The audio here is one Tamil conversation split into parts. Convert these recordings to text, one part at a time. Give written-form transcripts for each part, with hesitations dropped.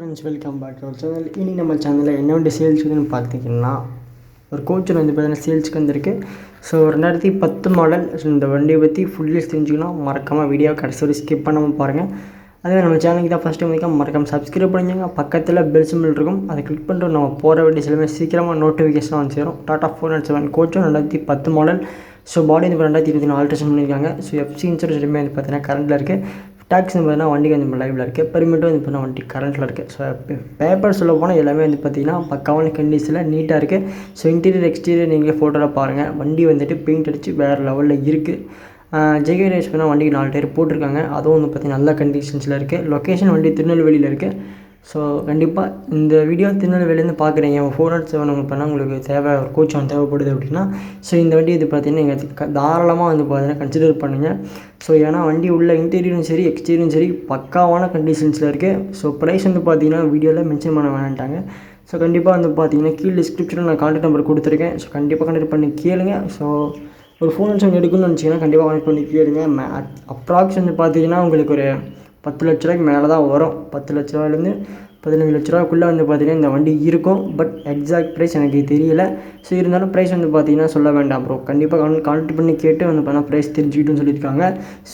Friends, welcome back to our channel. இனி நம்ம சேனலில் என்ன வண்டி சேல்ஸுக்குன்னு பார்த்தீங்கன்னா ஒரு கோச்சர் வந்து பார்த்தீங்கன்னா சேல்ஸுக்கு வந்திருக்கு. So 2010 model. ஸோ இந்த வண்டியை பற்றி ஃபுல் டீல்ஸ் தெரிஞ்சுக்கணும். மறக்காமல் வீடியோ கடைசி வரை ஸ்கிப் பண்ணாமல் பாருங்கள். அதே நம்ம சேனலுக்கு தான் ஃபஸ்ட்டு டைம் மறக்காமல் சப்ஸ்கிரைப் பண்ணிங்க. பக்கத்தில் பெல் சிம்பிள் இருக்கும், அதை கிளிக் பண்ணிட்டு நம்ம போகிற வீடியோஸ் எல்லாமே சீக்கிரமாக நோட்டிஃபிகேஷன் வந்து சேரும். Tata 407 Kochhar 2010 model. So body வந்து 2024 ஆல்ட்ரேஷன் பண்ணியிருக்காங்க. ஸோ எஃப்சி இன்சூரன்ஸ் ரெண்டுமே வந்து பார்த்தீங்கன்னா கரண்டில் இருக்குது. டேக்ஸ் வந்து பார்த்தீங்கன்னா வண்டிக்கு வந்து லைவில் இருக்குது. பெர்மிட்டும் வந்து பார்த்தீங்கன்னா வண்டி கரண்ட்டில் இருக்குது. ஸோ பேப்பர் சொல்ல போனால் எல்லாமே வந்து பார்த்திங்கன்னா பக்காவான கண்டிஷனில் நீட்டாக இருக்குது. ஸோ இன்டீரியர் எக்ஸ்டீரியர் நீங்களே ஃபோட்டோவில் பாருங்கள். வண்டி வந்துட்டு பெயிண்ட் அடித்து வேறு லெவலில் இருக்குது. ஜெகே ரேஸ் பண்ணால் வண்டிக்கு 4 டயர் போட்டிருக்காங்க. அதுவும் வந்து பார்த்திங்கன்னா நல்ல கண்டிஷன்ஸில் இருக்குது. லொக்கேஷன் வண்டி திருநெல்வேலியில் இருக்குது. ஸோ கண்டிப்பாக இந்த வீடியோ திருநெல்வேலியிலேருந்து பார்க்குறீங்க, 407 உங்களுக்கு பண்ணால் உங்களுக்கு தேவை ஒரு கோச் ஒன்று தேவைப்படுது அப்படின்னா, ஸோ இந்த வண்டி இது பார்த்தீங்கன்னா நீங்கள் தாராளமாக வந்து பார்த்தீங்கன்னா கன்சிடர் பண்ணுங்கள். ஸோ ஏன்னா வண்டி உள்ள இன்டீரியரும் சரி எக்ஸ்டீரியரும் சரி பக்காவான கண்டிஷன்ஸில் இருக்குது. ஸோ ப்ரைஸ் வந்து பார்த்தீங்கன்னா வீடியோவில் மென்ஷன் பண்ண வேணான்ட்டாங்க. ஸோ கண்டிப்பாக வந்து பார்த்தீங்கன்னா கீழே டிஸ்கிரிப்ஷனில் நான் கான்டாக்ட் நம்பர் கொடுத்துருக்கேன். ஸோ கண்டிப்பாக கான்டாக்ட் பண்ணி கேளுங்க. ஸோ ஒரு ஃபோன் எடுக்கணும்னு நினச்சிங்கன்னா கண்டிப்பாக கான்டாக்ட் பண்ணி கேளுங்க. அப்ராக்ஸ் வந்து பார்த்தீங்கன்னா உங்களுக்கு ஒரு 10 லட்ச ரூபாய்க்கு மேலே தான் வரும். 10 லட்ச ரூபாயிலேருந்து 15 லட்ச ரூபாய்க்குள்ளே வந்து பார்த்திங்கன்னா இந்த வண்டி இருக்கும். பட் எக்ஸாக்ட் ப்ரைஸ் எனக்கு தெரியல. ஸோ இருந்தாலும் ப்ரைஸ் வந்து பார்த்திங்கன்னா சொல்ல வேண்டாம் ப்ரோ. கண்டிப்பாக கான்டாக்ட் பண்ணி கேட்டு வந்து பார்த்தீங்கன்னா ப்ரைஸ் தெரிஞ்சுக்கிட்டுன்னு சொல்லியிருக்காங்க.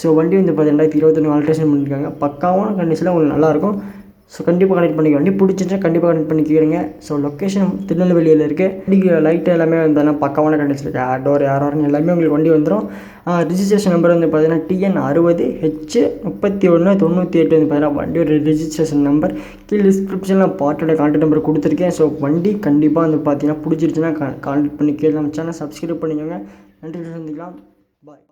ஸோ வண்டி வந்து 2021 ஆல்ட்ரேஷன் பண்ணியிருக்காங்க. பக்காவான கண்டிஷனில் உங்களுக்கு நல்லாயிருக்கும். ஸோ கண்டிப்பாக கனெக்ட் பண்ணிக்க. வண்டி பிடிச்சிருச்சா கண்டிப்பாக கனெக்ட் பண்ணி கேளுங்க. ஸோ லொக்கேஷன் திருநெல்வேலியில் இருக்குது. வண்டிக்கு லைட்டு எல்லாமே வந்து பக்காவான கண்டிஷன் இருக்குது. டோர் ஏரோர்னு எல்லாமே உங்களுக்கு வண்டி வந்துடும். ரிஜிஸ்ட்ரேஷன் நம்பர் வந்து பார்த்தீங்கன்னா TN60H3198 வந்து பார்த்தீங்கன்னா வண்டியோட ரிஜிஸ்ட்ரேஷன் நம்பர். கீழே டிஸ்கிரிப்ஷனில் பார்ட்டோட கான்டாக்ட் நம்பர் கொடுத்துருக்கேன். ஸோ வண்டி கண்டிப்பாக வந்து பார்த்தீங்கன்னா பிடிச்சிருச்சுன்னா கான்டாக்ட் பண்ணி கேட்கலாம். சேனல் சப்ஸ்கிரைப் பண்ணிக்கோங்க. நன்றி, சந்திக்கலாம். பாய்.